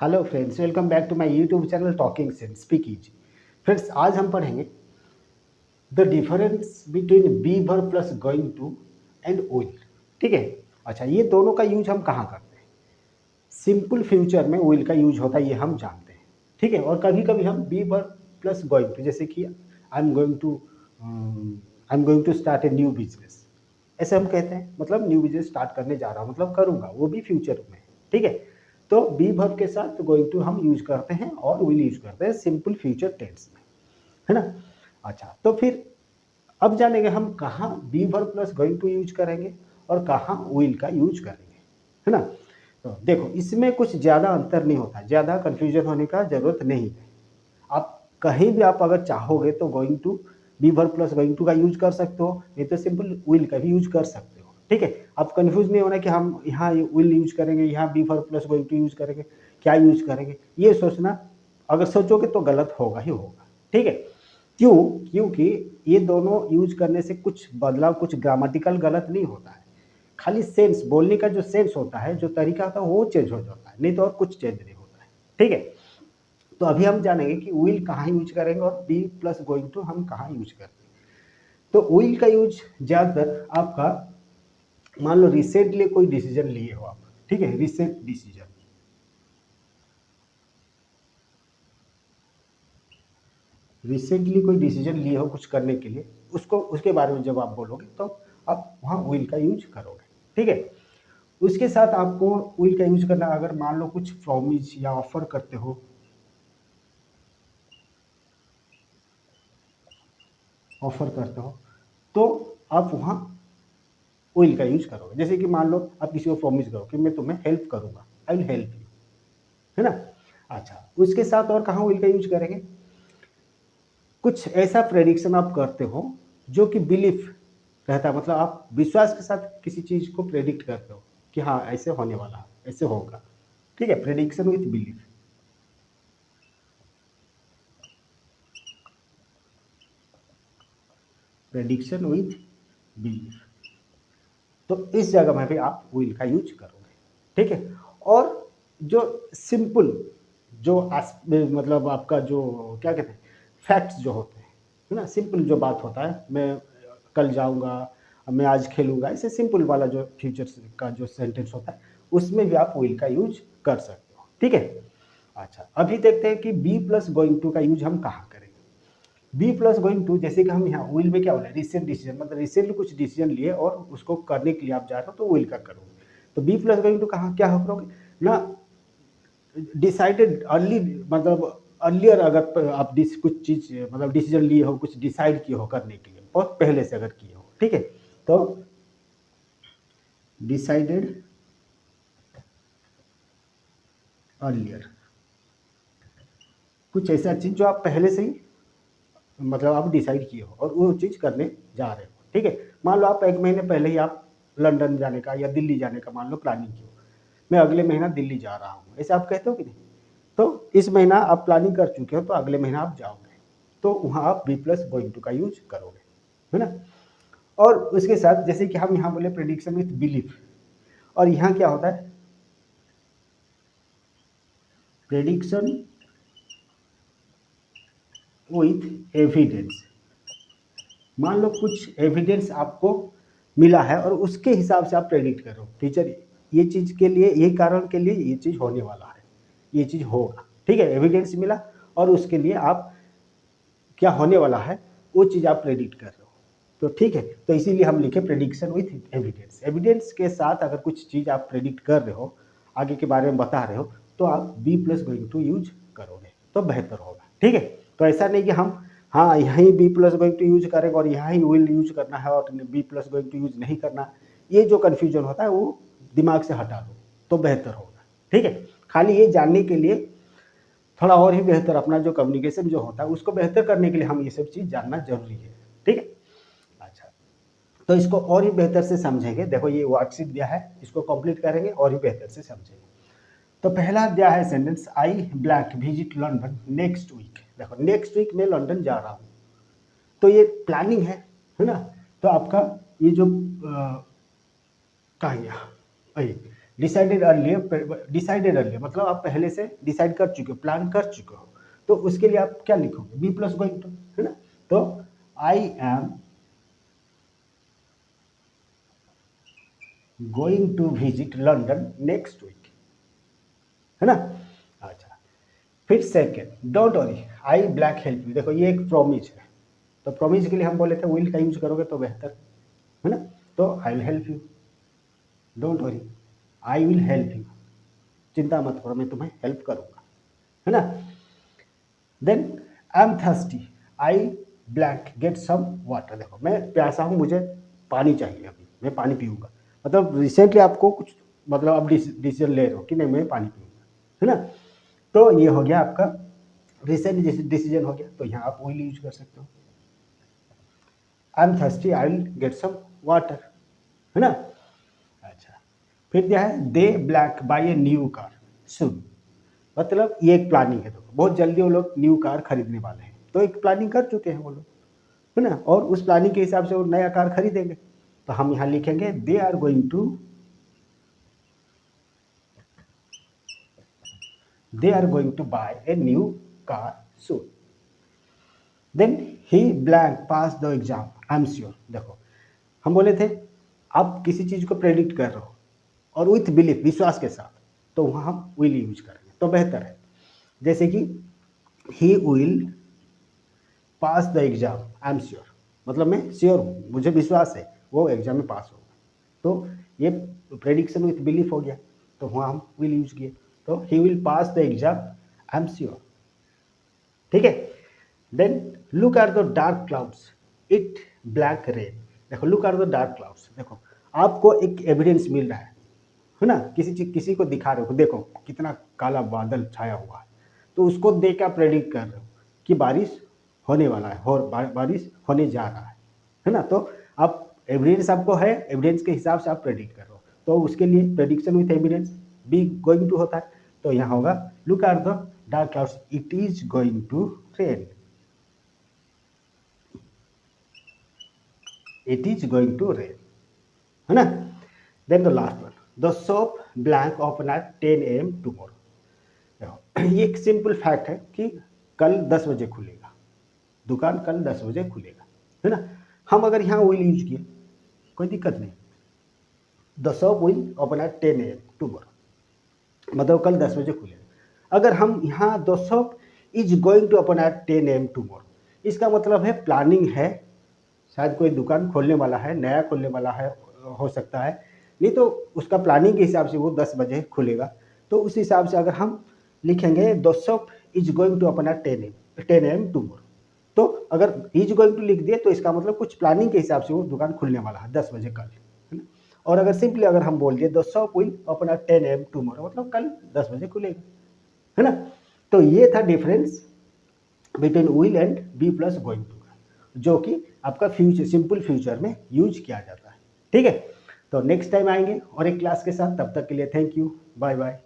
Hello friends, welcome back to my YouTube channel talking sense speak easy. Friends, आज हम पढ़ेंगे the difference between be verb plus going to and will. ठीक है। अच्छा, ये दोनों का यूज हम कहाँ करते हैं? सिंपल फ्यूचर में विल का यूज होता है, ये हम जानते हैं। ठीक है। और कभी कभी हम be verb plus going to, जैसे कि I am going to start a new business, ऐसे हम कहते हैं। मतलब न्यू बिजनेस स्टार्ट करने जा रहा हूँ, मतलब करूँगा, वो भी फ्यूचर में। ठीक है। तो बी वर्ब के साथ गोइंग टू हम यूज करते हैं और विल यूज करते हैं सिंपल फ्यूचर टेंस में, है ना। अच्छा, तो फिर अब जानेंगे हम कहाँ be verb plus going to use करेंगे और कहाँ विल का यूज करेंगे, है ना। तो देखो, इसमें कुछ ज़्यादा अंतर नहीं होता, ज़्यादा कन्फ्यूजन होने का ज़रूरत नहीं है। आप कहीं भी आप अगर चाहोगे तो going to be verb plus going to का यूज कर सकते हो, नहीं तो सिंपल विल का भी यूज कर सकते हो। ठीक है। आप कंफ्यूज नहीं होना कि हम यहाँ विल यूज करेंगे, यहाँ be verb plus going to use करेंगे, क्या यूज करेंगे, ये सोचना अगर सोचोगे तो गलत होगा ही होगा। ठीक है। क्यों? क्योंकि ये दोनों यूज करने से कुछ बदलाव, कुछ ग्रामेटिकल गलत नहीं होता है, खाली सेंस, बोलने का जो सेंस होता है, जो तरीका होता है, वो चेंज हो जाता है, नहीं तो और कुछ चेंज नहीं होता है। ठीक है। तो अभी हम जानेंगे कि विल कहाँ यूज करेंगे और बी प्लस गोइंग टू हम कहाँ यूज करते हैं। तो विल का यूज ज़्यादातर आपका, मान लो रिसेंटली कोई डिसीजन लिए हो आप। ठीक है। रिसेंट डिसीजन, रिसेंटली कोई डिसीजन लिए हो कुछ करने के लिए, उसको, उसके बारे में जब आप बोलोगे तो आप वहाँ विल का यूज करोगे। ठीक है। उसके साथ आपको विल का यूज करना, अगर मान लो कुछ प्रॉमिस या ऑफर करते हो, तो आप वहाँ विल का यूज करोगे। जैसे कि मान लो आप किसी को प्रॉमिस करो कि मैं तुम्हें हेल्प करूंगा, आई विल हेल्प यू, है ना। अच्छा, उसके साथ और कहाँ विल का यूज करेंगे? कुछ ऐसा प्रेडिक्शन आप करते हो जो कि बिलीफ रहता है, मतलब आप विश्वास के साथ किसी चीज को प्रेडिक्ट करते हो कि हाँ ऐसे होने वाला है, ऐसे होगा। ठीक है। Prediction with belief, prediction with belief, तो इस जगह में भी आप विल का यूज करोगे। ठीक है। और जो सिंपल, जो मतलब आपका जो क्या कहते हैं, फैक्ट्स जो होते हैं, है ना, सिंपल जो बात होता है, मैं कल जाऊंगा, मैं आज खेलूंगा, ऐसे सिंपल वाला जो फ्यूचर का जो सेंटेंस होता है, उसमें भी आप विल का यूज कर सकते हो। ठीक है। अच्छा, अभी देखते हैं कि बी प्लस गोइंग टू का यूज हम कहाँ करेंगे। बी प्लस गोइंग टू, जैसे कि हम यहाँ विल में क्या बोले, रिसेंट डिसीजन, मतलब रिसेंटली कुछ डिसीजन लिए और उसको करने के लिए आप जा रहे हो तो विल का करोगे। तो बी प्लस गोइंग टू कहाँ क्या करोगे ना, डिसाइडेड अर्ली, मतलब अर्लियर, अगर आप कुछ चीज, मतलब डिसीजन लिए हो, कुछ डिसाइड किए हो करने के लिए, बहुत पहले से अगर किए हो। ठीक है। तो डिसाइडेड अर्लियर, कुछ ऐसा चीज जो आप पहले से ही, मतलब आप डिसाइड किए हो और वो चीज़ करने जा रहे हो। ठीक है। मान लो आप एक महीने पहले ही आप लंदन जाने का या दिल्ली जाने का मान लो प्लानिंग की हो, मैं अगले महीना दिल्ली जा रहा हूँ, ऐसे आप कहते हो कि नहीं। तो इस महीना आप प्लानिंग कर चुके हो, तो अगले महीना आप जाओगे, तो वहाँ आप बी प्लस गोइंग टू का यूज करोगे, है ना। और उसके साथ जैसे कि हम यहाँ बोले प्रेडिक्शन विथ बिलीफ, और यहाँ क्या होता है, प्रेडिक्शन विथ एविडेंस। मान लो कुछ एविडेंस आपको मिला है और उसके हिसाब से आप प्रेडिक्ट करो टीचर, ये चीज़ के लिए, ये कारण के लिए ये चीज़ होने वाला है, ये चीज़ होगा। ठीक है। एविडेंस मिला और उसके लिए आप क्या होने वाला है वो चीज़ आप प्रेडिक्ट कर रहे हो। तो ठीक है, तो इसीलिए हम लिखे प्रेडिक्शन विथ एविडेंस। एविडेंस के साथ अगर कुछ चीज़ आप प्रेडिक्ट कर रहे हो, आगे के बारे में बता रहे हो, तो आप be plus going to use करोगे तो बेहतर होगा। ठीक है। तो ऐसा नहीं कि हम हाँ यहीं be plus going to use करेंगे और यहाँ ही विल यूज करना है और be plus going to use नहीं करना, ये जो कन्फ्यूजन होता है वो दिमाग से हटा दो तो बेहतर होगा। ठीक है। खाली ये जानने के लिए थोड़ा और ही बेहतर, अपना जो कम्युनिकेशन जो होता है उसको बेहतर करने के लिए हम ये सब चीज़ जानना जरूरी है। ठीक है। अच्छा, तो इसको और ही बेहतर से समझेंगे। देखो, ये वर्कशीट दिया है, इसको कंप्लीट करेंगे और ही बेहतर से समझेंगे। तो पहला दिया है sentence, I black visit London next week. देखो, नेक्स्ट वीक में लंदन जा रहा हूँ, तो ये प्लानिंग है ना। तो आपका ये जो कहा गया, डिसाइडेड अर्लियर मतलब आप पहले से डिसाइड कर चुके हो, प्लान कर चुके हो, तो उसके लिए आप क्या लिखोगे, बी प्लस गोइंग टू, है ना। तो I am going to visit London next week, है ना। अच्छा, फिर second, don't worry I blank help you. देखो ये एक प्रॉमिस है, तो प्रॉमिस के लिए हम बोले थे विल का यूज करोगे तो बेहतर है ना। तो I will help you, don't worry I will help you, चिंता मत करो मैं तुम्हें हेल्प करूंगा, है ना। Then I am thirsty I blank get some water. देखो मैं प्यासा हूँ, मुझे पानी चाहिए, अभी मैं पानी पीऊँगा, मतलब रिसेंटली आपको कुछ मतलब आप डिसीजन ले रहे हो कि नहीं मैं पानी पीऊँगा, है ना। तो ये हो गया आपका रिसेंट डिसीजन हो गया, तो यहाँ आप विल यूज कर सकते हो। I am thirsty I will get some water, है ना। अच्छा, फिर क्या है, they black buy a new car सुन, मतलब ये एक प्लानिंग है, तो बहुत जल्दी वो लोग न्यू कार खरीदने वाले हैं, तो एक प्लानिंग कर चुके हैं वो लोग, है ना, और उस प्लानिंग के हिसाब से वो नया कार खरीदेंगे। तो हम यहाँ लिखेंगे they are going to buy a new car soon. Then he blank pass the exam I am sure. देखो हम बोले थे आप किसी चीज को प्रेडिक्ट कर रहे हो और विथ बिलीफ, विश्वास के साथ, तो वहाँ हम विल यूज करेंगे तो बेहतर है। जैसे कि ही will pass the exam I am sure, मतलब मैं श्योर हूँ, मुझे विश्वास है वो एग्जाम में पास होगा, तो ये प्रेडिक्शन विथ बिलीफ हो गया, तो वहाँ हम विल यूज किए, तो he will pass the exam I am sure, ठीक है। Then look at the dark clouds it black rain. देखो look at the dark clouds, देखो आपको एक एविडेंस मिल रहा है ना, किसी को दिखा रहे हो, देखो कितना काला बादल छाया हुआ है, तो उसको देख के आप प्रेडिक्ट कर रहे हो कि बारिश होने वाला है और बारिश होने जा रहा है ना। तो आप एविडेंस आपको है, एविडेंस के हिसाब से आप प्रेडिक्ट कर रहे हो, तो उसके लिए prediction with evidence be going to होता है, तो यहाँ होगा look at the dark clouds it is going to rain, it is going to rain, है ना। Then the last one, the shop blank open at 10 AM tomorrow. ये एक simple fact है कि कल 10 बजे खुलेगा, दुकान कल 10 बजे खुलेगा, है ना। हम अगर यहाँ विल यूज किए कोई दिक्कत नहीं, the shop will open at 10 AM tomorrow, मतलब कल 10 बजे खुलेगा। अगर हम यहाँ the shop is going to open at 10 AM tomorrow, इसका मतलब है प्लानिंग है, शायद कोई दुकान खोलने वाला है, नया खोलने वाला है, हो सकता है, नहीं तो उसका प्लानिंग के हिसाब से वो 10 बजे खुलेगा, तो उस हिसाब से अगर हम लिखेंगे the shop is going to open at 10 AM tomorrow, तो अगर इज गोइंग टू लिख दिए तो इसका मतलब कुछ प्लानिंग के हिसाब से वो दुकान खुलने वाला है 10 बजे कल, है ना। और अगर सिंपली अगर हम बोल दिए the shop will open at 10 AM tomorrow, मतलब कल 10 बजे खुलेगा, है ना। तो ये था difference between will and be plus going to, जो कि आपका फ्यूचर, सिंपल फ्यूचर में यूज किया जाता है, ठीक है। तो नेक्स्ट टाइम आएंगे और एक क्लास के साथ, तब तक के लिए थैंक यू, बाय बाय।